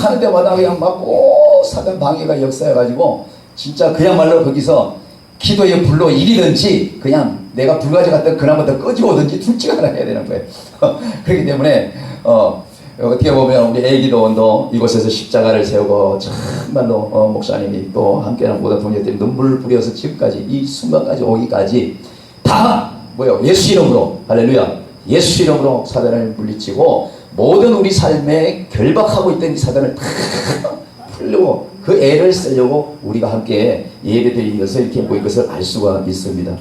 가는 데마다 그냥 막 사단 방해가 역사해가지고 진짜 그야말로 거기서 기도의 불로 일이든지 그냥 내가 불 가져갔던 그나마도 꺼지오든지 둘 중 하나 해야 되는 거예요. 그렇기 때문에 어떻게 보면 우리 애기도원도 이곳에서 십자가를 세우고 정말로 목사님이 또 함께하는 모든 동료들이 눈물을 뿌려서 지금까지 이 순간까지 오기까지 다 뭐요? 예수 이름으로 할렐루야 예수 이름으로 사단을 물리치고 모든 우리 삶에 결박하고 있던 이 사단을 다 풀려고 그 애를 쓰려고 우리가 함께 예배드리는 것을 이렇게 모인 것을 알 수가 있습니다.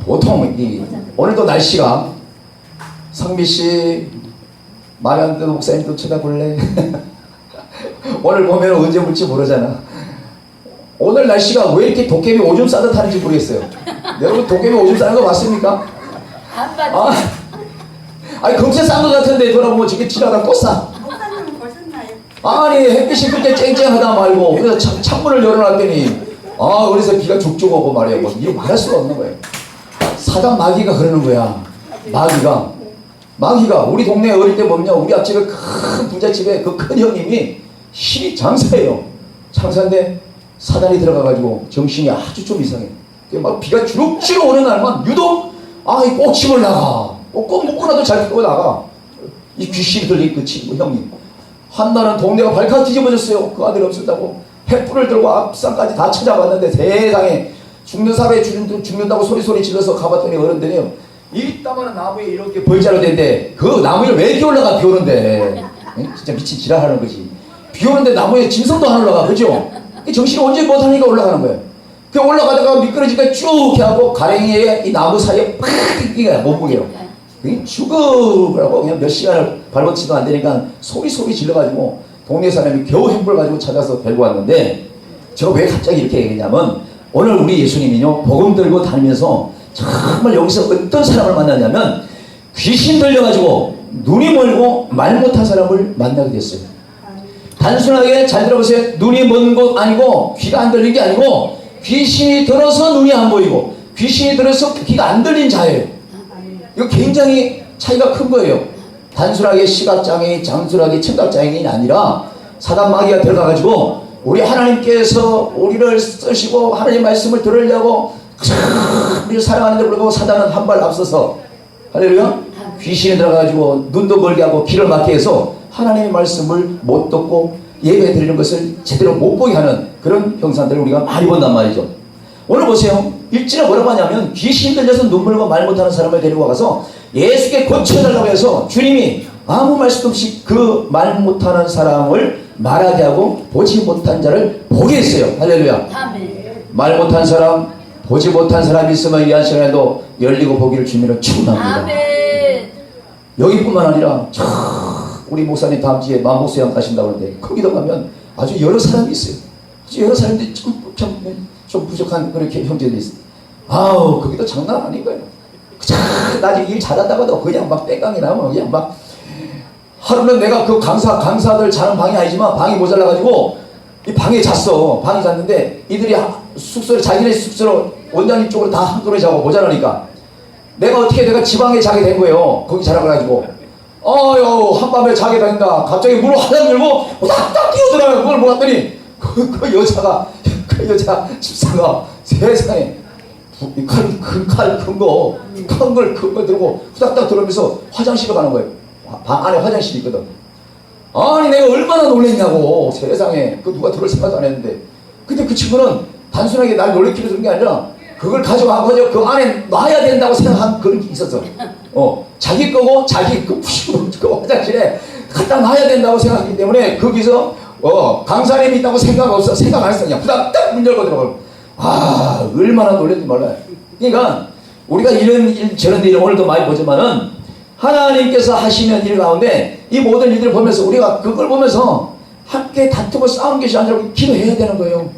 보통 오늘도 날씨가 성미씨 마음에 안 드는 목사님도 쳐다볼래? 오늘 보면 언제 볼지 모르잖아. 오늘 날씨가 왜 이렇게 도깨비 오줌 싸듯 하는지 모르겠어요. 여러분 도깨비 오줌 싸는 거 봤습니까? 안 봤죠. 아니 금세 싼 것 같은데 돌아보면 저게 지나다 또 싸. 목사님은 보셨나요? 아니 햇빛이 그렇게 쨍쨍하다 말고 그래서 창문을 열어놨더니 그래서 비가 죽죽 오고 말이야. 뭐 이거 말할 수가 없는 거예요. 사단 마귀가 그러는 거야. 마귀가 우리 동네 어릴 때 보면요, 우리 앞집에 큰 부잣집에 그 큰 형님이 신이 장사예요. 장사인데 사단이 들어가가지고 정신이 아주 좀 이상해. 막 비가 주룩주룩 오는 날만 유독 이 꽃집을 나가. 꼭 먹고나도 잘 끄고 나가. 이 귀신이 들린 그 친구 형님. 한날은 동네가 발칵 뒤집어졌어요. 그 아들 없었다고 횃불을 들고 앞산까지 다 찾아봤는데 세상에 죽는 사람이 죽는다고 소리 질러서 가봤더니 어른들이요, 이따만한 나무에 이렇게 벌자로 된데 그 나무에 왜 이렇게 올라가? 비 오는데. 진짜 미친 지랄하는 거지. 비 오는데 나무에 짐승도 안 올라가. 그죠? 정신이 언제 못하니까 올라가는 거예요. 그 올라가다가 미끄러지니까 쭉 해하고 가랭이에 이 나무 사이에 팍 끼가 몸무게요. 그게 죽으라고 그냥 몇 시간을 발버치도 안 되니까 소리 질러가지고 동네 사람이 겨우 햄불 가지고 찾아서 데리고 왔는데, 제가 왜 갑자기 이렇게 얘기했냐면 오늘 우리 예수님이요 복음 들고 다니면서 정말 여기서 어떤 사람을 만나냐면 귀신 들려가지고 눈이 멀고 말 못한 사람을 만나게 됐어요. 단순하게 잘 들어보세요. 눈이 먼 것 아니고 귀가 안 들린 게 아니고 귀신이 들어서 눈이 안 보이고 귀신이 들어서 귀가 안 들린 자예요. 이거 굉장히 차이가 큰 거예요. 단순하게 시각장애인, 장순하게 청각장애인이 아니라 사단 마귀가 들어가가지고 우리 하나님께서 우리를 쓰시고 하나님 말씀을 들으려고 우리를 사랑하는데 불구하고 사단은 한 발 앞서서 할렐루야 귀신이 들어가가지고 눈도 멀게 하고 귀를 막게 해서 하나님의 말씀을 못 듣고 예배 드리는 것을 제대로 못 보게 하는 그런 형상들을 우리가 많이 본단 말이죠. 오늘 보세요. 일진에 뭐라고 하냐면 귀신 들려서 눈물과 말 못하는 사람을 데리고 와서 예수께 고쳐달라고 해서 주님이 아무 말씀 없이 그 말 못하는 사람을 말하게 하고 보지 못한 자를 보게 했어요. 할렐루야. 아멘. 말 못한 사람, 보지 못한 사람이 있으면 이 한 시간에도 열리고 보기를 주님으로 축원합니다. 아멘. 여기뿐만 아니라 우리 목사님 다음 주에 만복수양 가신다고 하는데 거기도 가면 아주 여러 사람이 있어요. 아주 여러 사람들이 좀 부족한 그렇게 형제들이 있어요. 거기도 장난 아닌 거예요. 나중에 일 잘한다고도 그냥 막 땡깡이 나오면 그냥 막 하루는 내가 그 강사들 자는 방이 아니지만 방이 모자라가지고 이 방에 잤어. 방에 잤는데 이들이 숙소를 자기네 숙소로 원장님 쪽으로 다 한꺼번에 자고 모자라니까 내가 지방에 자게 된 거예요. 거기 자라 그래가지고 한밤에 자게 된다. 갑자기 문을 화장 열고 딱 뛰어들어요. 그걸 보았더니 그 여자 집사가 세상에 큰 걸 들고 후닥닥 들어오면서 화장실에 가는 거예요. 방 안에 화장실이 있거든. 아니 내가 얼마나 놀랬냐고. 세상에 그 누가 들을 생각도 안 했는데. 근데 그 친구는 단순하게 날 놀래키려 들은 게 아니라 그걸 가져가고 그 안에 놔야 된다고 생각한 그런 게 있었어. 자기 거고 자기 그 화장실에 갖다 놔야 된다고 생각하기 때문에 거기서 강사님이 있다고 생각 안 했어. 그냥 후닥닥 문 열고 들어가고. 얼마나 놀랬는지 몰라요. 그러니까 우리가 저런 일을 오늘도 많이 보지만은 하나님께서 하시는 일 가운데 이 모든 일들을 보면서 우리가 그걸 보면서 함께 다투고 싸우는 것이 아니라 기도해야 되는 거예요.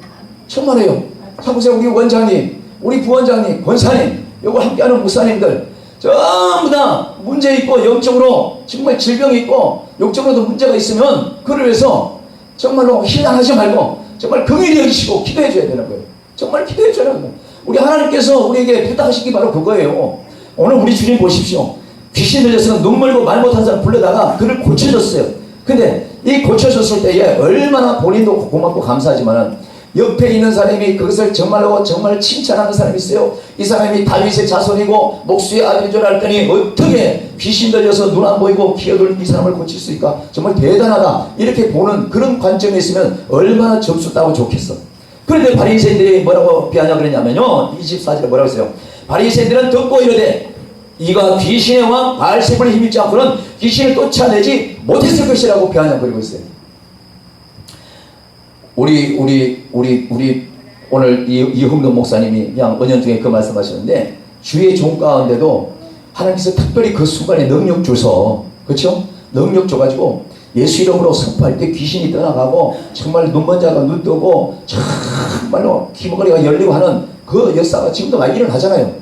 정말이에요. 자 보세요. 우리 원장님, 우리 부원장님, 권사님, 요거 함께하는 목사님들 전부 다 문제 있고 영적으로 정말 질병이 있고 영적으로도 문제가 있으면 그를 위해서 정말로 희망하지 말고 정말 긍휼히 여기시고 기도해 줘야 되는 거예요. 정말 기도해 줘야 되는 거예요. 우리 하나님께서 우리에게 부탁하신 게 바로 그거예요. 오늘 우리 주님 보십시오. 귀신 들려서 눈 멀고 말 못한 사람 불러다가 그를 고쳐줬어요. 근데 이 고쳐졌을 때에 얼마나 본인도 고맙고 감사하지만은 옆에 있는 사람이 그것을 정말로 정말 칭찬하는 사람이 있어요. 이 사람이 다윗의 자손이고 목수의 아들인 줄 알았더니 어떻게 귀신 들려서 눈 안 보이고 기어들 이 사람을 고칠 수 있을까? 정말 대단하다. 이렇게 보는 그런 관점이 있으면 얼마나 점수 따고 좋겠어. 그런데 바리새인들이 뭐라고 비하냐 그랬냐면요. 24절에 뭐라고 했어요? 바리새인들은 듣고 이르되 이가 귀신의 왕 바알세불에 힘입지 않고는 귀신을 쫓아내지 못했을 것이라고 비하냐 그러고 있어요. 우리 오늘 이흥동 목사님이 그냥 은연중에 그 말씀하셨는데 주의 종 가운데도 하나님께서 특별히 그 순간에 능력 주서 그렇죠? 능력 줘가지고 예수 이름으로 선포할 때 귀신이 떠나가고 정말 눈먼 자가 눈 뜨고 정말로 귀머거리가 열리고 하는 그 역사가 지금도 많이 일어나잖아요.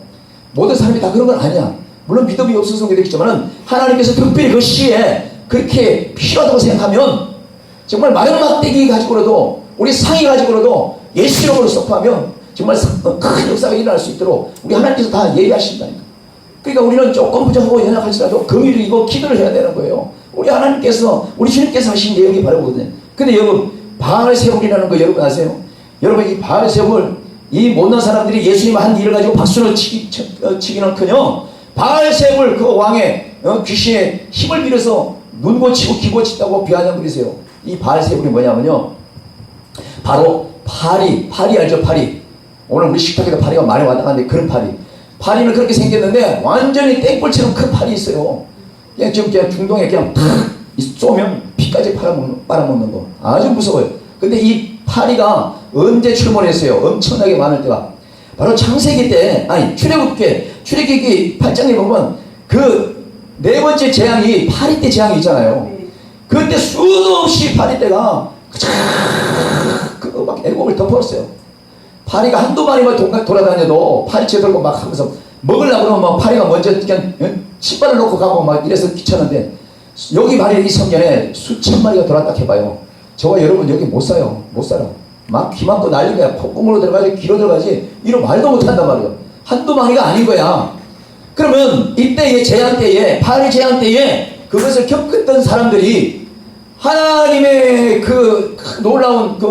모든 사람이 다 그런 건 아니야. 물론 믿음이 없어서 그렇겠지만 하나님께서 특별히 그 시에 그렇게 필요하다고 생각하면 정말 마른 막대기 가지고라도 우리 상의 가지고라도 예수 이름으로 선포하면 정말 큰 역사가 일어날 수 있도록 우리 하나님께서 다 예의하신다니까. 그러니까 우리는 조금 부족하고 연약할지라도 금일을 이고 기도를 해야 되는 거예요. 우리 하나님께서 우리 주님께서 하신 내용이 바로 그거거든요. 근데 여러분 바알세불이라는 거 여러분 아세요? 여러분 이 바알세불 이 못난 사람들이 예수님 한 일을 가지고 박수를 치기는커녕 바알세불 그 왕의 귀신의 힘을 빌어서 눈 고치고 귀 고친다고 비하냐 그러세요. 이 바알세불이 뭐냐면요. 바로 파리 알죠? 파리. 오늘 우리 식탁에도 파리가 많이 왔다 갔는데 그런 파리. 파리는 그렇게 생겼는데 완전히 땡벌처럼 큰 파리 있어요. 그냥 지금 그냥 중동에 그냥 탁 쏘면 피까지 빨아먹는 거. 아주 무서워요. 근데 이 파리가 언제 출몰했어요? 엄청나게 많을 때가. 바로 창세기 때, 아니, 출애굽기 8장에 보면 그 네 번째 재앙이 파리 때 재앙이 있잖아요. 그때 수도 없이 파리 때가 막 애국을 덮었어요. 파리가 한두 마리만 돌아다녀도 파리채 들고 막 하면서 먹으려고 그러면 막 파리가 먼저 그냥 신발을 놓고 가고 막 이래서 귀찮은데 여기 말이야 이 성전에 수천 마리가 돌았다 해봐요. 저와 여러분 여기 못 사요. 못 살아. 막 귀 막고 난리가 콧구멍으로 들어가지 귀로 들어가지 이런 말도 못한단 말이에요. 한두 마리가 아닌 거야. 그러면 이때의 재앙 때에 파리 재앙 때에 그것을 겪었던 사람들이 하나님의 그 놀라운 그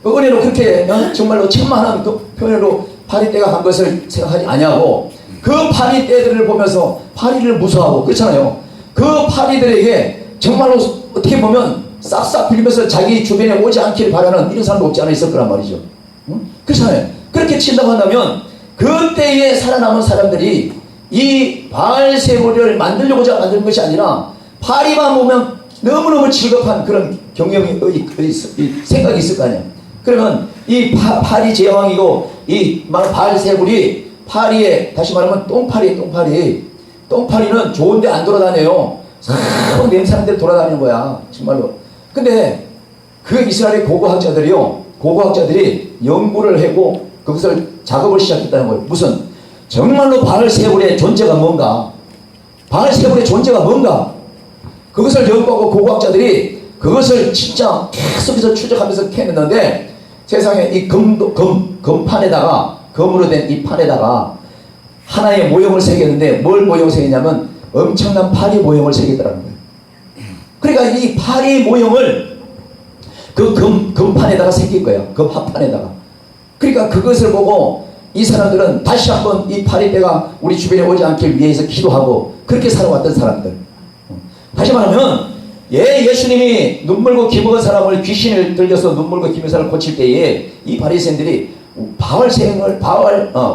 은혜로 그렇게 정말로 천만한 그 표현으로 파리 때가 간 것을 생각하지 아니하고 그 파리 때들을 보면서 파리를 무서워하고 그렇잖아요. 그 파리들에게 정말로 어떻게 보면 싹싹 빌면서 자기 주변에 오지 않기를 바라는 이런 사람도 없지 않아 있을 거란 말이죠. 응? 그렇잖아요. 그렇게 친다고 한다면 그때에 살아남은 사람들이 이 바알세불을 만들려고자 만든 것이 아니라 파리만 보면 너무너무 즐겁한 그런 경영이 생각이 있을 거 아니야. 그러면 이 파리 제왕이고 이 바알세불이 파리에 다시 말하면 똥파리는 좋은데 안 돌아다녀요. 싹 냄새나는 데 돌아다니는 거야 정말로. 근데 그 이스라엘의 고고학자들이 연구를 하고 그것을 작업을 시작했다는 거예요. 무슨 정말로 바알세불의 존재가 뭔가, 바알세불의 존재가 뭔가 그것을 연구하고 고고학자들이 그것을 진짜 계속해서 추적하면서 캐냈는데 세상에 이 금판에다가 금으로 된 이 판에다가 하나의 모형을 새겼는데 뭘 모형을 새겼냐면 엄청난 파리 모형을 새겼더라는 거예요. 그러니까 이 파리 모형을 그 금판에다가 새긴 거예요. 금합판에다가. 그러니까 그것을 보고 이 사람들은 다시 한번 이 파리 때가 우리 주변에 오지 않길 위해서 기도하고 그렇게 살아왔던 사람들. 다시 말하면 예수님이 눈물고 기먹은 사람을 귀신을 들려서 눈물고 기먹은 사람을 고칠 때에 이 바리새인들이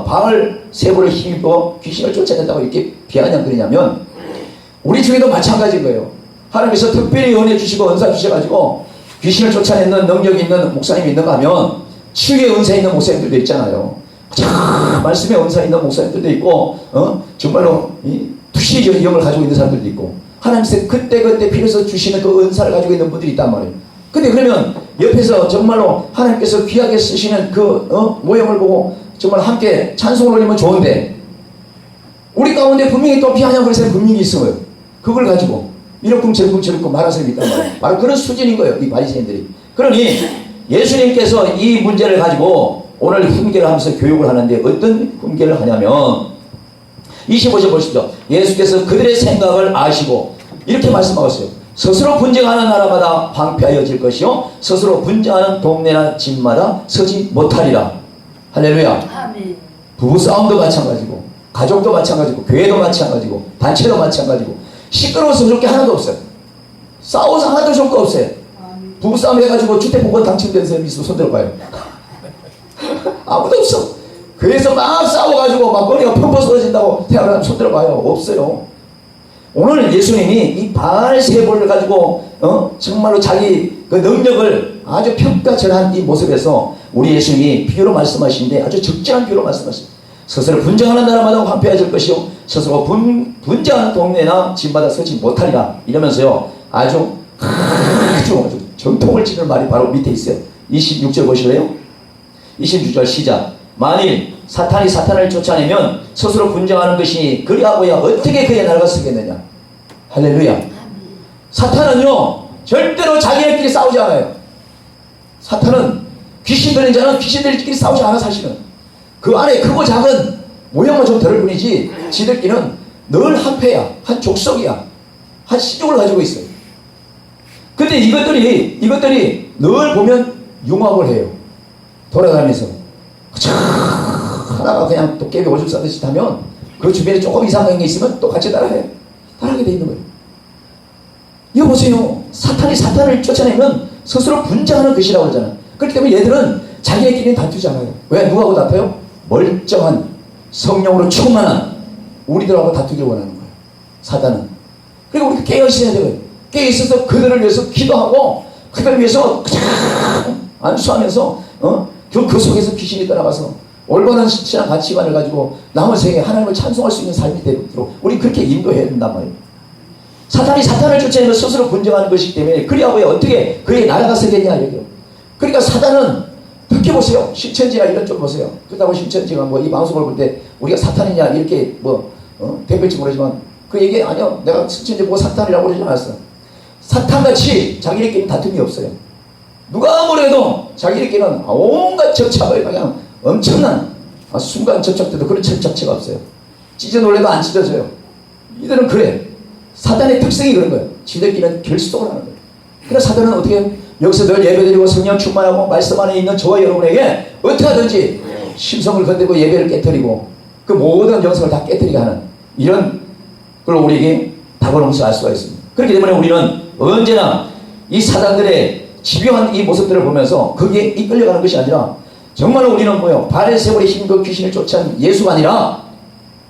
바알세불을 힘입어 귀신을 쫓아낸다고 이렇게 비아냥 그러냐면 우리 중에도 마찬가지인 거예요. 하나님께서 특별히 은혜 주시고 은사 주셔가지고 귀신을 쫓아내는 능력이 있는 목사님이 있는가 하면 치유의 은사 있는 목사님들도 있잖아요. 말씀의 은사 있는 목사님들도 있고 정말로 투시 영을 가지고 있는 사람들도 있고 하나님께서 그때 필요해서 주시는 그 은사를 가지고 있는 분들이 있단 말이에요. 근데 그러면 옆에서 정말로 하나님께서 귀하게 쓰시는 그 모형을 보고 정말 함께 찬송을 올리면 좋은데 우리 가운데 분명히 또 비아냥 그런 사람이 분명히 있어요. 그걸 가지고 이렇쿵 저렇쿵 말하는 사람이 있단 말이에요. 바로 그런 수준인 거예요. 이 바리새인들이. 그러니 예수님께서 이 문제를 가지고 오늘 훈계를 하면서 교육을 하는데 어떤 훈계를 하냐면 25절 보십시오. 예수께서 그들의 생각을 아시고 이렇게 말씀하셨어요. 스스로 분쟁하는 나라마다 황폐하여질 것이요 스스로 분쟁하는 동네나 집마다 서지 못하리라. 할렐루야. 아멘. 부부싸움도 마찬가지고 가족도 마찬가지고 교회도 마찬가지고 단체도 마찬가지고 시끄러워서 좋을 게 하나도 없어요. 싸워서 하나도 좋을 거 없어요. 부부싸움 해가지고 주택보건 당첨된 사람이 있으면 손들어봐요. 아무도 없어. 그래서 막 싸워가지고 막 머리가 펑펑 쏟아진다고 태어나면 손들어봐요. 없어요. 오늘 예수님이 이 바알세볼을 가지고 정말로 자기 그 능력을 아주 평가절한 이 모습에서 우리 예수님이 비유로 말씀하시는데 아주 적절한 비유로 말씀하십니다. 스스로 분쟁하는 나라마다 황폐해질 것이요 스스로 분쟁하는 동네나 집마다 서지 못하리라. 이러면서요 아주 정통을 치는 말이 바로 밑에 있어요. 26절 보실래요? 26절 시작. 만일 사탄이 사탄을 쫓아내면 스스로 분쟁하는 것이 그리하고야 어떻게 그의 나라가 서겠느냐. 할렐루야. 사탄은요 절대로 자기네끼리 싸우지 않아요. 사탄은 귀신 들린 자는 귀신들끼리 싸우지 않아. 사실은 그 안에 크고 작은 모양만 좀 다를 뿐이지 지들끼리는 늘 한 패야, 한 족속이야, 한 시족을 가지고 있어요. 근데 이것들이 늘 보면 융합을 해요. 돌아다니면서 하나가 그냥 도깨비 오줌 싸듯이 하면 그 주변에 조금 이상한 게 있으면 또 같이 따라가게 돼 있는 거예요. 이거 보세요. 사탄이 사탄을 쫓아내면 스스로 분쟁하는 것이라고 그러잖아요. 그렇기 때문에 얘들은 자기네끼리 다투지 않아요. 왜? 누구하고 다퉈요? 멀쩡한 성령으로 충만한 우리들하고 다투길 원하는 거예요. 사탄은. 그리고 우리가 깨어있어야 돼요. 깨어있어서 그들을 위해서 기도하고 그들을 위해서 안수하면서 그 속에서 귀신이 떠나가서 올바른 신앙 가치관을 가지고 남은 세계에 하나님을 찬송할 수 있는 삶이 되도록 우리 그렇게 인도해야 된단 말이에요. 사탄이 사탄을 쫓아내면 스스로 분쟁하는 것이기 때문에 그리하고야 어떻게 그의 나라가 서겠냐 얘기해요. 그러니까 사탄은 특히 보세요. 신천지나 이런 쪽 보세요. 그렇다고 신천지가 뭐 이 방송을 볼 때 우리가 사탄이냐 이렇게 대표일지 모르지만 그 얘기 아니요. 내가 신천지 보고 사탄이라고 그러지 않았어. 사탄같이 자기네끼리 다툼이 없어요. 누가 아무래도 자기네끼리는 온갖 접착을 그냥 엄청난 순간 접착 때도 그런 접착체가 없어요. 찢어 놀래도 안 찢어져요. 이들은 그래. 사탄의 특성이 그런 거예요. 지들끼리는 결속을 하는 거예요. 그래서 사탄은 어떻게 해요? 여기서 늘 예배드리고 성령 충만하고 말씀 안에 있는 저와 여러분에게 어떻게 하든지 심성을 건드리고 예배를 깨뜨리고 그 모든 영성을 다 깨뜨리게 하는 이런 걸 우리에게 다가오면서 알 수가 있습니다. 그렇기 때문에 우리는 언제나 이 사단들의 집요한 이 모습들을 보면서 거기에 이끌려가는 것이 아니라 정말로 우리는 뭐요? 바알세볼의 힘과 귀신을 쫓아낸 예수가 아니라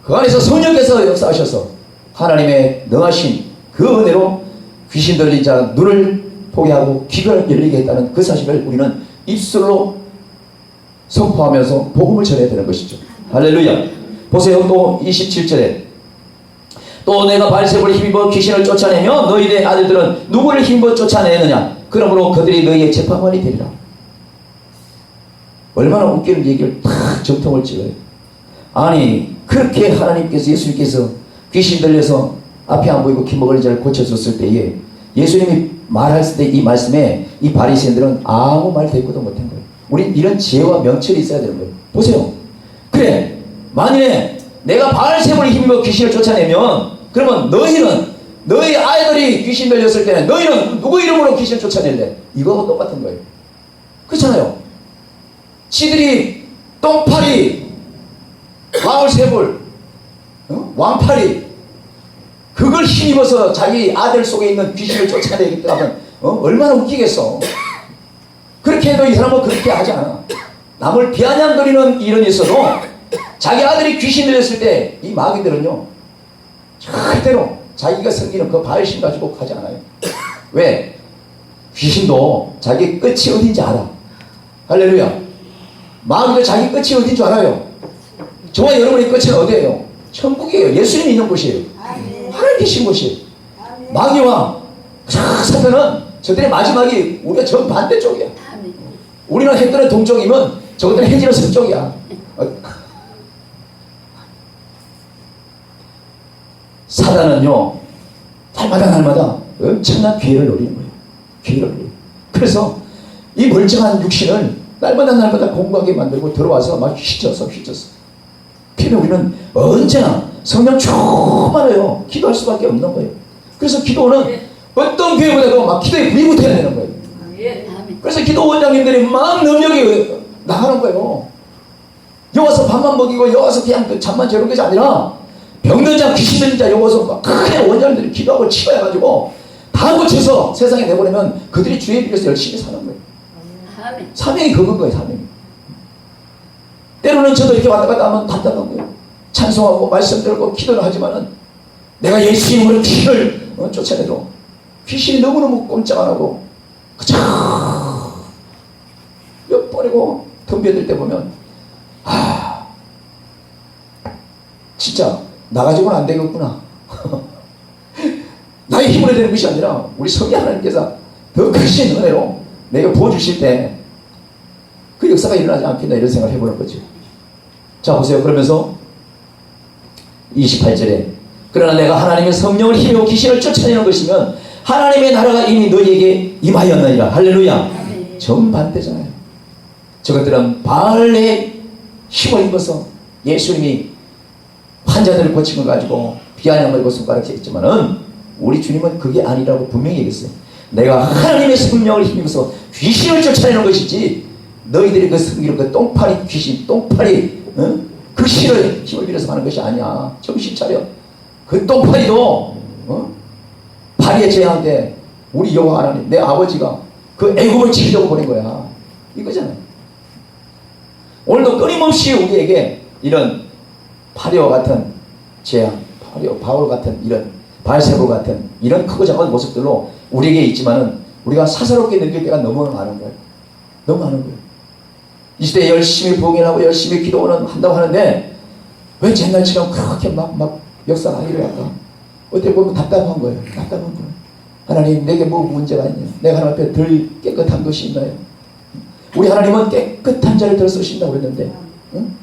그 안에서 성령께서 역사하셔서 하나님의 능하신 그 은혜로 귀신 들린 자 눈을 보게 하고 귀를 열리게 했다는 그 사실을 우리는 입술로 선포하면서 복음을 전해야 되는 것이죠. 할렐루야. 보세요. 또 27절에 또 내가 바알세볼의 힘입어 귀신을 쫓아내며 너희의 아들들은 누구를 힘입어 쫓아내느냐. 그러므로 그들이 너희의 재판관이 되리라. 얼마나 웃기는 얘기를 탁 정통을 찍어요. 아니 그렇게 하나님께서 예수님께서 귀신 들려서 앞이 안 보이고 귀먹을 자를 고쳐줬을 때에 예수님이 말했을 때 이 말씀에 이 바리새인들은 아무 말 대꾸도 못한 거예요. 우린 이런 지혜와 명철이 있어야 되는 거예요. 보세요. 그래 만일에 내가 바알세볼의 힘입어 귀신을 쫓아내면 그러면 너희 아이들이 귀신 들렸을 때는 너희는 누구 이름으로 귀신을 쫓아낼래? 이거하고 똑같은 거예요. 그렇잖아요. 지들이 똥파리 바알세볼 왕파리 그걸 힘입어서 자기 아들 속에 있는 귀신을 쫓아내겠다 하면 얼마나 웃기겠어. 그렇게 해도 이 사람은 그렇게 하지 않아. 남을 비아냥거리는 일은 있어도 자기 아들이 귀신 들렸을 때 이 마귀들은요 절대로 자기가 섬기는 그 바알신 가지고 가지 않아요. 왜? 귀신도 자기 끝이 어딘지 알아. 할렐루야. 마귀도 자기 끝이 어딘 줄 알아요. 저와 여러분의 끝은 어디예요? 천국이에요. 예수님이 있는 곳이에요. 하나님 계신 곳이에요. 마귀와 사탄은 저들의 마지막이 우리가 정반대쪽이야. 우리는 해 뜨는 동쪽이면 저들은 해 지는 서쪽이야. 사단은요 날마다 엄청난 기회를 노리는 거예요. 기회를 노려요. 그래서 이 멀쩡한 육신을 날마다 공부하게 만들고 들어와서 막 휘쳤어. 그래서 우리는 언제나 성령 충만해요. 기도할 수밖에 없는 거예요. 그래서 기도는 어떤 교회보다도 막 기도에 불이 붙어야 되는 거예요. 예. 아멘. 그래서 기도 원장님들이 막 능력이 나가는 거예요. 여와서 밥만 먹이고 여와서 그냥 그 잠만 재는 것이 아니라 병든 자 귀신 들린 자 여와서 막 크게 원장님들이 기도하고 치료해가지고 다 고쳐서 세상에 내보내면 그들이 주의 빌려서 열심히 사는 거예요. 아멘. 사명이 그건 거예요. 사명이. 때로는 저도 이렇게 왔다 갔다 하면 답답한 거예요. 찬송하고 말씀 들고 기도를 하지만은 내가 예수 이름으로 귀신을 쫓아내도 귀신이 너무너무 꼼짝 안 하고 그저 몇 번이고 덤벼들 때 보면 진짜 나 가지고는 안 되겠구나. 나의 힘으로 되는 것이 아니라 우리 성령 하나님께서 더 크신 은혜로 내가 부어주실 때 그 역사가 일어나지 않겠나 이런 생각을 해보는 거죠. 자 보세요. 그러면서 28절에 그러나 내가 하나님의 성령을 힘입어 귀신을 쫓아내는 것이면 하나님의 나라가 이미 너희에게 임하였느니라. 할렐루야. 정반대잖아요. 저것들은 바알의 힘을 입어서 예수님이 환자들을 고친 걸 가지고 비아냥거리고 손가락질 했지만은 우리 주님은 그게 아니라고 분명히 얘기했어요. 내가 하나님의 성령을 힘입어서 귀신을 쫓아내는 것이지 너희들이 그 성기로 그 똥파리 귀신 똥파리 그 신을 힘을 빌어서 하는 것이 아니야. 정신 차려. 그 똥파리도 파리에 재앙때 우리 여호와 하나님 내 아버지가 그 애굽을 치려고 보낸 거야. 이거잖아요. 오늘도 끊임없이 우리에게 이런 파리와 같은 재앙, 바울 같은 이런 바알세불 같은 이런 크고 작은 모습들로 우리에게 있지만은 우리가 사사롭게 느낄 때가 너무 많은 거예요. 너무 많은 거예요. 이 시대에 열심히 봉인하고 열심히 기도는 한다고 하는데 왜 옛날처럼 그렇게 막 역사가 아니를 할까? 어떻게 보면 답답한 거예요. 답답한 거예요. 하나님 내게 뭐 문제가 있냐? 내가 하나님 앞에 덜 깨끗한 것이 있나요? 우리 하나님은 깨끗한 자를 덜 쓰신다고 그랬는데 응?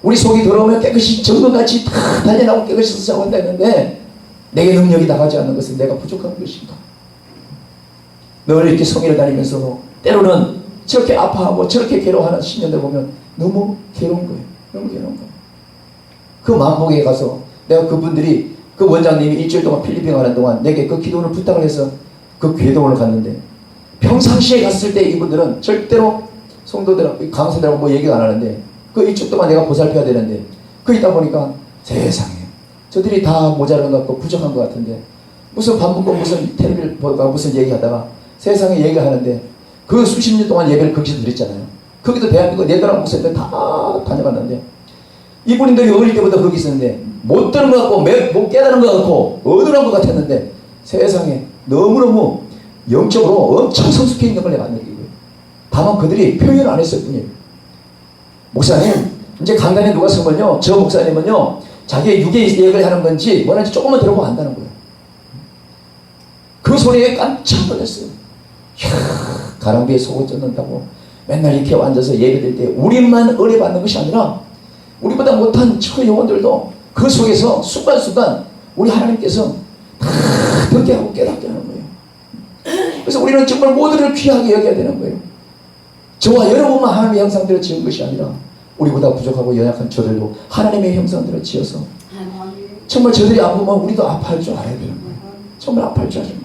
우리 속이 더러우면 깨끗이 정금같이 다 단련하고 깨끗이 쓰자고 한다 했는데 내게 능력이 나가지 않는 것은 내가 부족한 것인가? 늘 이렇게 성회를 다니면서도 때로는 저렇게 아파하고 저렇게 괴로워하는 신년들 보면 너무 괴로운 거예요. 너무 괴로운 거예요. 그 만복에 가서 내가 그분들이 그 원장님이 일주일 동안 필리핀 가는 동안 내게 그 기도를 부탁을 해서 그 궤도원을 갔는데 평상시에 갔을 때 이분들은 절대로 성도들하고 강사들하고 뭐 얘기가 안 하는데 그 일주일 동안 내가 보살펴야 되는데 그 있다 보니까 세상에 저들이 다 모자란 것 같고 부족한 것 같은데 무슨 밥 먹고 무슨 텔레비를 보다가 무슨 얘기하다가 세상에 얘기하는데 그 수십 년 동안 예배를 거기서 드렸잖아요. 거기도 대한민국 네다라 목사님들 다 다녀갔는데 이분들이 어릴 때부터 거기 있었는데 못 들은 것 같고 못 깨달은 것 같고 어눌한 것 같았는데 세상에 너무너무 영적으로 엄청 성숙해 있는 걸 내가 느끼고요. 다만 그들이 표현을 안 했을 뿐이에요. 목사님 이제 강단에 누가 서면요 저 목사님은요 자기의 육의 얘기를 하는 건지 뭐라는지 조금만 들어보고 안다는 거예요. 그 소리에 깜짝 놀랐어요. 이야, 가랑비에 속을 쫓는다고 맨날 이렇게 앉아서 예배될 때 우리만 의뢰받는 것이 아니라 우리보다 못한 저 영혼들도 그 속에서 순간순간 우리 하나님께서 다 듣게 하고 깨닫게 하는 거예요. 그래서 우리는 정말 모두를 귀하게 여겨야 되는 거예요. 저와 여러분만 하나님의 형상대로 지은 것이 아니라 우리보다 부족하고 연약한 저들도 하나님의 형상대로 지어서 정말 저들이 아프면 우리도 아파할 줄 알아야 되는 거예요. 정말 아파할 줄 알아야 돼요.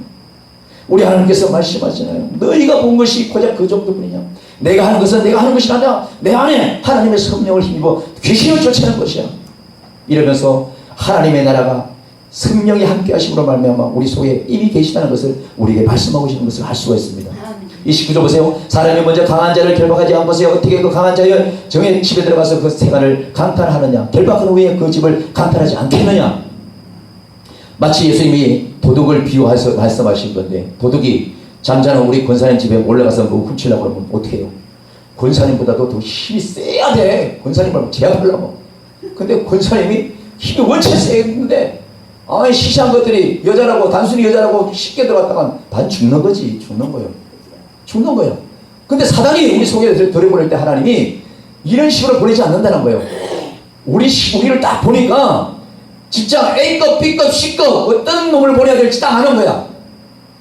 우리 하나님께서 말씀하시잖아요. 너희가 본 것이 고작 그 정도뿐이냐. 내가 하는 것은 내가 하는 것이 아니라 내 안에 하나님의 성령을 힘입어 귀신을 쫓아내는 것이야. 이러면서 하나님의 나라가 성령이 함께 하심으로 말미암아 우리 속에 이미 계시다는 것을 우리에게 말씀하고 계시는 것을 알 수가 있습니다. 29절 보세요. 사람이 먼저 강한 자를 결박하지 않고서 어떻게 그 강한 자의 정의 집에 들어가서 그 세간을 강탈하느냐. 결박한 후에 그 집을 강탈하지 않겠느냐. 마치 예수님이 도둑을 비유해서 말씀하신 건데 도둑이 잠자는 우리 권사님 집에 올라가서 뭐 훔치려고 그러면 어떻게 해요? 권사님보다도 더 힘이 세야 돼. 권사님을 제압하려고. 근데 권사님이 힘이 원체 세는데 시시한 것들이 여자라고 단순히 여자라고 쉽게 들어갔다간 반 죽는 거지. 죽는 거예요. 죽는 거예요. 근데 사단이 우리 속에 들여보낼 때 하나님이 이런 식으로 보내지 않는다는 거예요. 우리를 딱 보니까 진짜 A급, B급, C급 어떤 놈을 보내야 될지 딱 아는 거야.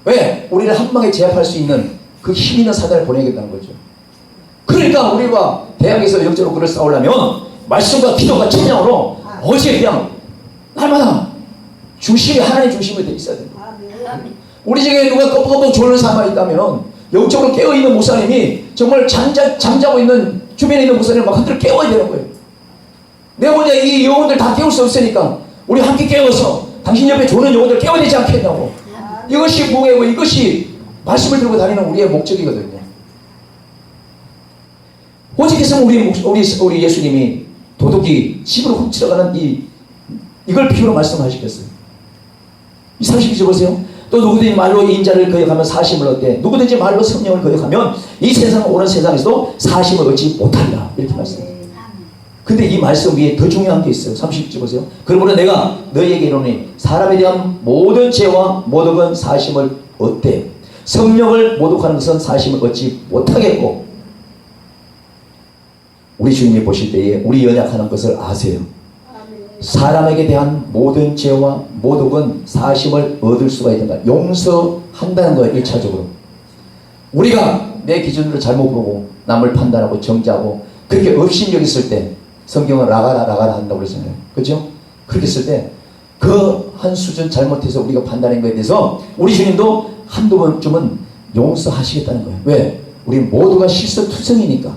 왜? 우리를 한 방에 제압할 수 있는 그 힘 있는 사단을 보내겠다는 거죠. 그러니까 우리가 대학에서 영적으로 그를 싸우려면 말씀과 기도가 찬양으로 어제 그냥 날마다 중심이 하나님 중심이 돼 있어야 됩니다. 우리 중에 누가 껌뻑껌뻑 졸는 사람이 있다면 영적으로 깨어있는 목사님이 정말 잠자고 있는 주변에 있는 목사님을 막 흔들어 깨워야 되는 거예요. 내가 혼자 이 영혼들 다 깨울 수 없으니까 우리 함께 깨워서 당신 옆에 조는 영혼들 깨워야 되지 않겠냐고. 이것이 부흥이고 이것이 말씀을 들고 다니는 우리의 목적이거든요. 오직 있으면 우리 예수님이 도둑이 집으로 훔쳐가는 이걸 비유로 말씀하시겠어요. 이 32절 보세요. 또 누구든지 말로 인자를 거역하면 사심을 얻되 누구든지 말로 성령을 거역하면 이 세상 오는 세상에서도 사심을 얻지 못한다. 이렇게 말씀해요. 근데 이 말씀 위에 더 중요한 게 있어요. 30절 보세요. 그러므로 내가 너희에게 이르노니 사람에 대한 모든 죄와 모독은 사심을 얻되 성령을 모독하는 것은 사심을 얻지 못하겠고. 우리 주님이 보실 때에 우리 연약하는 것을 아세요. 사람에게 대한 모든 죄와 모독은 사심을 얻을 수가 있는가. 용서한다는 거예요. 1차적으로 우리가 내 기준으로 잘못 보고 남을 판단하고 정죄하고 그렇게 업신여겼을 때 성경은 라가라 한다고 그러잖아요. 그렇죠? 그렇게 했을 때 그 한 수준 잘못해서 우리가 판단한 거에 대해서 우리 주님도 한두 번쯤은 용서하시겠다는 거예요. 왜? 우리 모두가 실수투성이니까.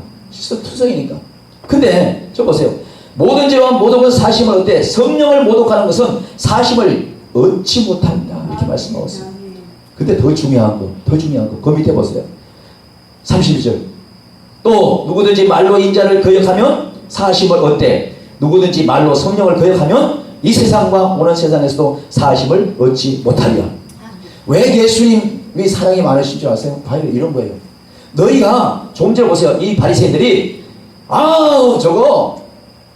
근데 저 보세요. 모든 죄와 모독은 사심을 얻되 성령을 모독하는 것은 사심을 얻지 못한다. 이렇게 말씀하고 있어요. 근데 더 중요한 거. 그 밑에 보세요. 32절. 또 누구든지 말로 인자를 거역하면 사심을 얻되 누구든지 말로 성령을 거역하면 이 세상과 오는 세상에서도 사심을 얻지 못하리라. 왜 예수님이 사랑이 많으신 줄 아세요? 바로 이런 거예요. 너희가 좀 전에 보세요. 이 바리새인들이 저거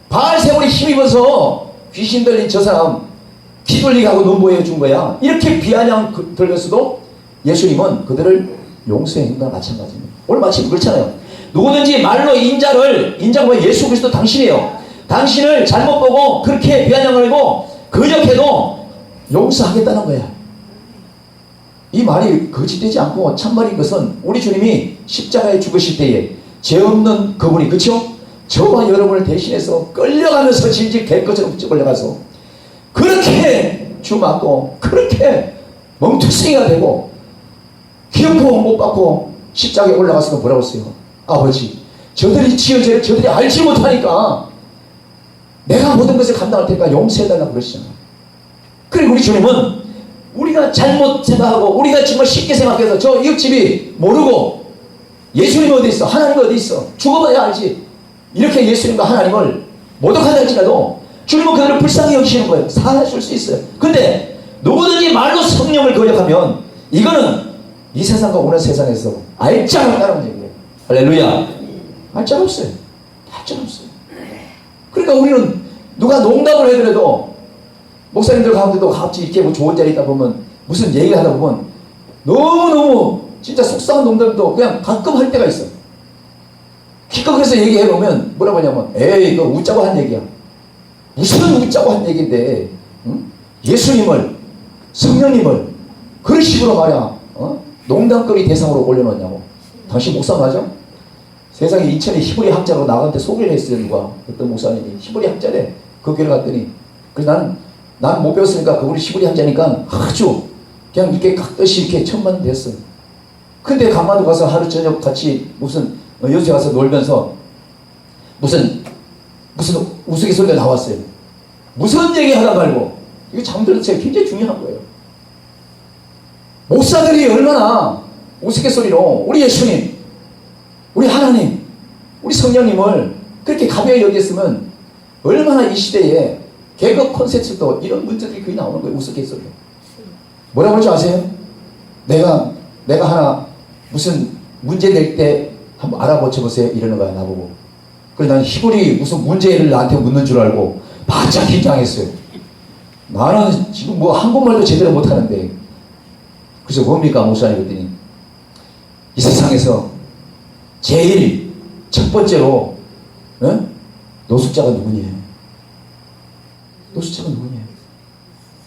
바알세월에 힘입어서 귀신 들린 저 사람 피 돌리게 하고 눈보여 준 거야. 이렇게 비아냥 들렸어도 예수님은 그들을 용서해 준 거나 마찬가지입니다. 오늘 마침 그렇잖아요. 누구든지 말로 인자가 예수 그리스도 당신이에요. 당신을 잘못 보고 그렇게 비아냥을 하고 거역해도 용서하겠다는 거야. 이 말이 거짓되지 않고 참말인 것은 우리 주님이 십자가에 죽으실 때에 죄 없는 그분이, 그렇죠? 저와 여러분을 대신해서 끌려가면서 진즉 개것처럼 끌려가서 그렇게 주맞고 그렇게 멍투성이가 되고 기업포 못 받고 십자가에 올라가서 뭐라고 했어요? 아버지, 저들이 저들이 알지 못하니까 내가 모든 것을 감당할 테니까 용서해달라고 그러시잖아요. 그리고 우리 주님은 우리가 잘못 생각하고 우리가 정말 쉽게 생각해서 저 이웃집이 모르고 예수님이 어디 있어? 하나님이 어디 있어? 죽어봐야 알지. 이렇게 예수님과 하나님을 모독한다 할지라도 주님은 그들을 불쌍히 여기시는 거예요. 사하실 수 있어요. 근데 누구든지 말로 성령을 거역하면 이거는 이 세상과 오는 세상에서 알자가 없다는 얘기예요. 할렐루야. 알자가 없어요. 알자가 없어요. 그러니까 우리는 누가 농담을 해더라도 목사님들 가운데도 같이 이렇게 뭐 좋은 자리 있다 보면 무슨 얘기를 하다 보면 너무너무 진짜 속상한 농담도 그냥 가끔 할 때가 있어. 기껏 그래서 얘기해보면 뭐라고 하냐면 에이 이거 웃자고 한 얘기야. 무슨 웃자고 한 얘기인데 응? 예수님을 성령님을 그런 식으로 말이야 농담거리 대상으로 올려놓냐고. 당신 목사 맞아? 세상에 인천에 히브리 학자로 나한테 소개를 했어요. 누가 어떤 목사님이 히브리 학자래. 그 교회 갔더니 그래서 나는 못 배웠으니까 그분이 히브리 학자니까 아주 그냥 이렇게 각듯이 이렇게 천만 됐어. 근데 강화도 가서 하루 저녁 같이 무슨 여수에 가서 놀면서 무슨 우스갯소리가 나왔어요. 무슨 얘기 하다 말고 이거 잠들었어요. 굉장히 중요한 거예요. 목사들이 얼마나 우스갯소리로 우리 예수님, 우리 하나님, 우리 성령님을 그렇게 가벼이 여겼으면 얼마나 이 시대에 개그 콘서트도 이런 문제들이 거의 나오는 거예요. 우스갯소리로. 뭐라고 하는지 아세요? 내가 하나 무슨 문제 낼 때 한번 알아보셔보세요. 이러는 거야 나보고. 그래서 난 히브리 무슨 문제를 나한테 묻는 줄 알고 바짝 긴장했어요. 나는 지금 뭐 한국말도 제대로 못하는데. 그래서 뭡니까 목사님 그랬더니 이 세상에서 제일 첫 번째로 노숙자가 누구냐? 노숙자가 누구냐?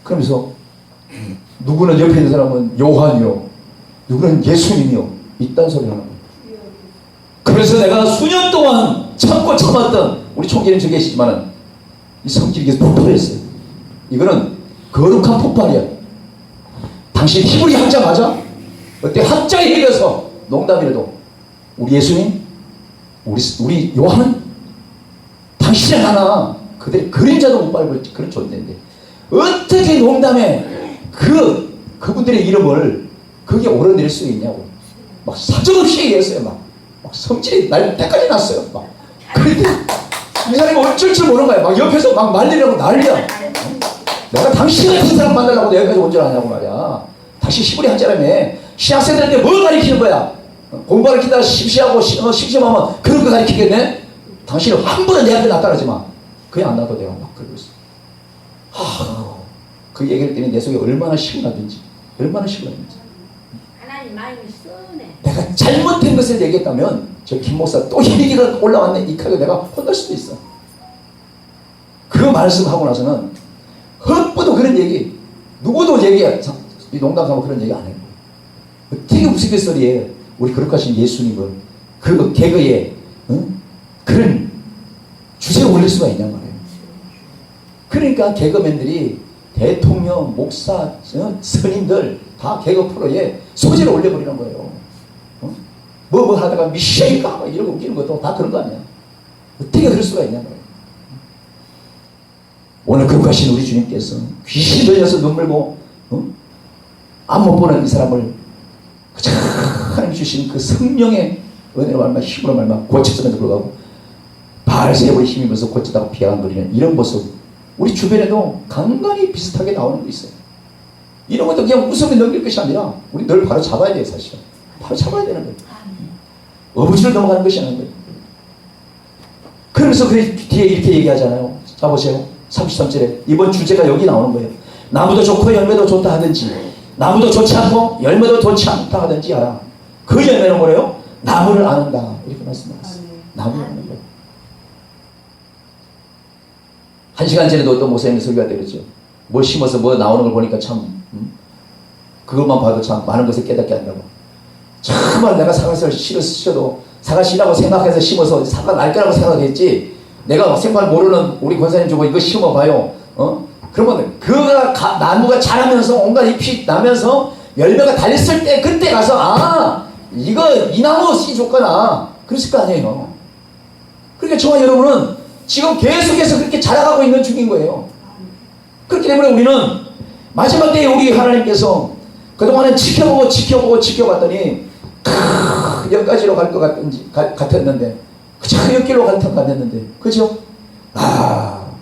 그러면서 누구는 옆에 있는 사람은 요한이요, 누구는 예수님이요, 이딴 소리 하는 거예요. 그래서 내가 수년 동안 참고 참았던 우리 총재님 저기 계시지만은 이 성질이 계속 폭발했어요. 이거는 거룩한 폭발이야. 당신 히브리 학자 맞아? 어때? 학자에 이겨서 농담이라도 우리 예수님, 우리 요한은 당신이 하나 그들의 그림자도 못 밟을 그런 존재인데 어떻게 농담에 그분들의 이름을 거기에 오르내릴 수 있냐고 막 사정없이 얘기했어요. 막 성질이 날 때까지 났어요. 막 그런데 이 사람이 어쩔 줄 모르는 거야. 막 옆에서 막 말리려고 난리야. 내가 당신 같은 사람 만나려고 여기까지 온 줄 아냐고 말이야. 다시 히브리 학자라며 신학생들한테 뭘 가르치는 거야? 공부 가르치다가 심심하고 심심하면 그런 거 가르치겠네? 당신은 한 번은 내 앞에 나타나지 마. 그냥 안 놔도 내가 막 그러고 있어. 그 얘기를 때문에 내 속에 얼마나 시원하든지 얼마나 시원하든지 하나님 마음이 쓰네. 내가 잘못된 것을 얘기했다면 저 김 목사 또 얘기가 올라왔네 이카고 내가 혼날 수도 있어. 그 말씀하고 나서는 헛부도 그런 얘기 누구도 얘기해 농담 삼아 그런 얘기 안 해요. 어떻게 우스갯소리에 우리 거룩하신 예수님을 그 개그에 그런 주제에 올릴 수가 있냔 말이에요. 그러니까 개그맨들이 대통령, 목사, 스님들 다 개그 프로에 소재를 올려버리는 거예요. 뭐 하다가 미션이니까 이러고 웃기는 것도 다 그런 거 아니야. 어떻게 그럴 수가 있냐 말이에요. 오늘 거룩하신 우리 주님께서 귀신 들려서 눈물고 안 못 보는 이 사람을 하나님 주신 그 성령의 은혜로 말마 힘으로 말마 고쳤음에도 불구하고 바알세불에 힘입어서 고쳤다고 비아간거리는 이런 모습 우리 주변에도 간간히 비슷하게 나오는 거 있어요. 이런 것도 그냥 웃으면 넘길 것이 아니라 우리 늘 바로 잡아야 돼요. 사실은 바로 잡아야 되는 거예요. 어부지를 넘어가는 것이 아닌 거예요. 그러면서 그 뒤에 이렇게 얘기하잖아요. 자 보세요. 33절에 이번 주제가 여기 나오는 거예요. 나무도 좋고 열매도 좋다 하든지 나무도 좋지 않고 열매도 좋지 않다 하든지 알아. 그 열매는 뭐래요? 나무를 아는다. 이렇게 말씀하셨어요. 나무를 아는 거예요. 1시간 전에도 어떤 목사님이 설교할 때 그랬죠. 뭘 심어서 뭐 나오는 걸 보니까 참 그것만 봐도 참 많은 것을 깨닫게 한다고. 정말 내가 사과를 심어도 사과 씨라고 생각해서 심어서 사과 날 거라고 생각했지 내가 생각 모르는 우리 권사님 주고 이거 심어봐요. 그러면 그 나무가 자라면서 온갖 잎이 나면서 열매가 달렸을 때 그때 가서 이 나무 씨 좋구나 그랬을 거 아니에요. 그러니까 저와 여러분은 지금 계속해서 그렇게 자라가고 있는 중인 거예요. 그렇기 때문에 우리는 마지막 때에 우리 하나님께서 그동안은 지켜봤더니 여기까지로 갈 것 같았는데 그저 옆길로 갔는데 그죠?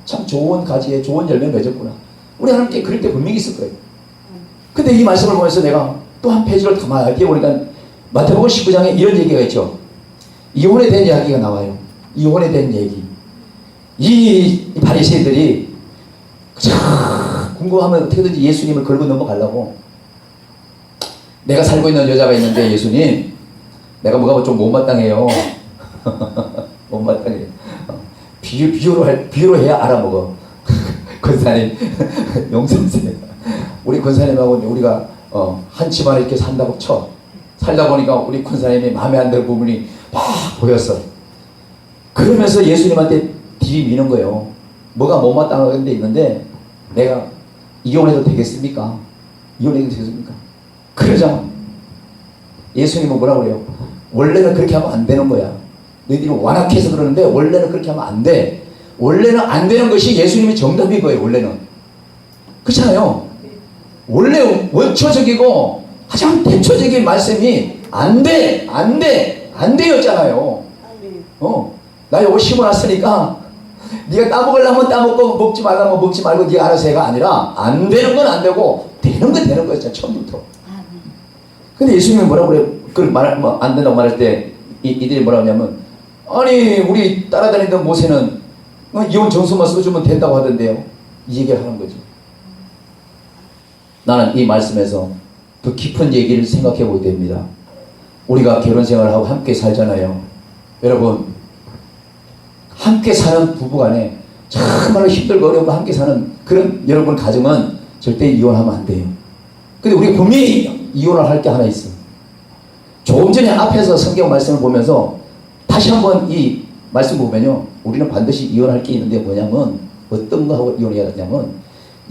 참 좋은 가지에 좋은 열매 맺었구나. 우리 하나님께 그럴 때 분명히 있을 거예요. 근데 이 말씀을 보면서 내가 또 한 페이지를 더 뒤에 보니까 마태복음 19장에 이런 얘기가 있죠. 이혼에 대한 이야기가 나와요. 이혼에 대한 얘기. 이 바리새인들이 궁금하면 어떻게든지 예수님을 걸고 넘어가려고 내가 살고 있는 여자가 있는데 예수님 내가 뭐가 좀 못마땅해요. 못마땅해요. 비유로 해야 알아먹어. 권사님 용선생 우리 권사님하고 우리가 한 집안에 이렇게 산다고 쳐. 살다 보니까 우리 권사님이 마음에 안 드는 부분이 막 보였어. 그러면서 예수님한테 들이미는 거예요. 뭐가 못마땅한 데 있는데 내가 이혼해도 되겠습니까? 이혼해도 되겠습니까? 그러자 예수님은 뭐라고 그래요? 원래는 그렇게 하면 안 되는 거야. 너희들이 완악해서 그러는데 원래는 그렇게 하면 안 돼. 원래는 안 되는 것이 예수님이 정답인 거예요. 원래는. 그렇잖아요. 원래 원초적이고 가장 대초적인 말씀이 안 돼였잖아요. 나 요거 심어놨으니까 네가 따먹으려면 따먹고 먹지 말라면 먹지 말고 네가 알아서 해가 아니라 안 되는 건 안 되고 되는 건 되는 거였잖아. 처음부터. 근데 예수님이 뭐라고 그래요? 그걸 안 된다고 말할 때 이들이 뭐라고 하냐면 아니 우리 따라다니던 모세는 이혼 정서만 써주면 된다고 하던데요. 이 얘기를 하는 거죠. 나는 이 말씀에서 더 깊은 얘기를 생각해 보게 됩니다. 우리가 결혼 생활하고 함께 살잖아요. 여러분 함께 사는 부부간에 정말로 힘들고 어려우고 함께 사는 그런 여러분 가정은 절대 이혼하면 안 돼요. 근데 우리 분명히 이혼을 할 게 하나 있어. 조금 전에 앞에서 성경 말씀을 보면서 다시 한번 이 말씀 보면요. 우리는 반드시 이혼할 게 있는데 뭐냐면 어떤 거 하고 이혼해야 되냐면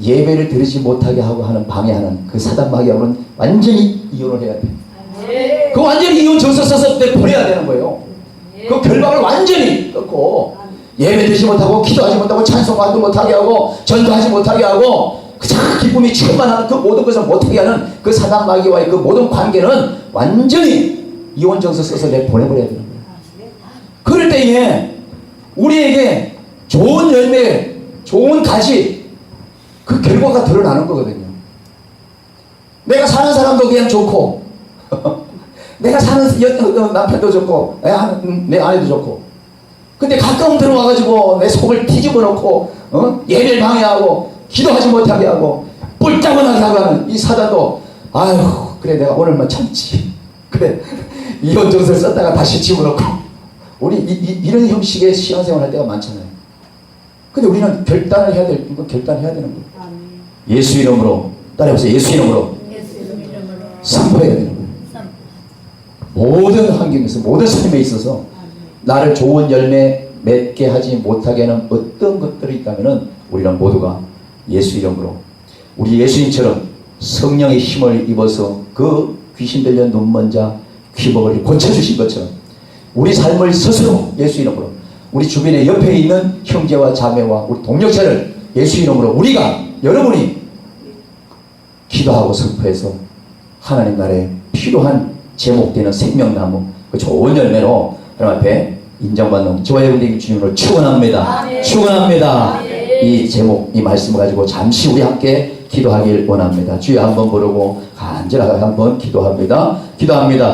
예배를 드리지 못하게 하고 하는 방해하는 그 사단 마귀하고는 완전히 이혼을 해야 돼. 그 완전히 이혼 정서 써서 보내야 되는 거예요. 그 결박을 완전히 끊고 예배 드리지 못하고 기도하지 못하고 찬송하지 못하게 하고 전도하지 못하게 하고 그저 기쁨이 충만한 그 모든 것을 못하게 하는 그 사단 마귀와의 그 모든 관계는 완전히 이혼 정서 써서 보내버려야 되는 거예요. 그럴 때에 우리에게 좋은 열매, 좋은 가지 그 결과가 드러나는 거거든요. 내가 사는 사람도 그냥 좋고 내가 사는 남편도 좋고 내 아내도 좋고 근데 가까운 들어와가지고 내 속을 뒤집어 놓고 예배를 방해하고 기도하지 못하게 하고 뿔따분하게 하고 하는 이 사단도 아유 그래 내가 오늘만 참지 그래 이혼 정서를 썼다가 다시 집어넣고 우리 이런 형식의 신앙생활 할 때가 많잖아요. 근데 우리는 결단을 해야 될 이거 결단해야 되는 거예요. 예수 이름으로 따라해보세요. 예수 이름으로 예수 이름으로 선포해야 되는 거예요. 모든 환경에서 모든 삶에 있어서 나를 좋은 열매 맺게 하지 못하게 하는 어떤 것들이 있다면 우리는 모두가 예수 이름으로 우리 예수님처럼 성령의 힘을 입어서 그 귀신 들려 눈먼 자 귀복을 고쳐주신 것처럼 우리 삶을 스스로 예수 이름으로 우리 주변에 옆에 있는 형제와 자매와 우리 동력자를 예수 이름으로 우리가 여러분이 기도하고 선포해서 하나님 나라에 필요한 제목되는 생명나무 그 좋은 열매로 하나님 앞에 인정받는 저와 여러분들에게 주님으로 축원합니다. 축원합니다. 이 제목 이 말씀을 가지고 잠시 우리 함께 기도하길 원합니다. 주여 한번 부르고 간절하게 한번 기도합니다. 기도합니다.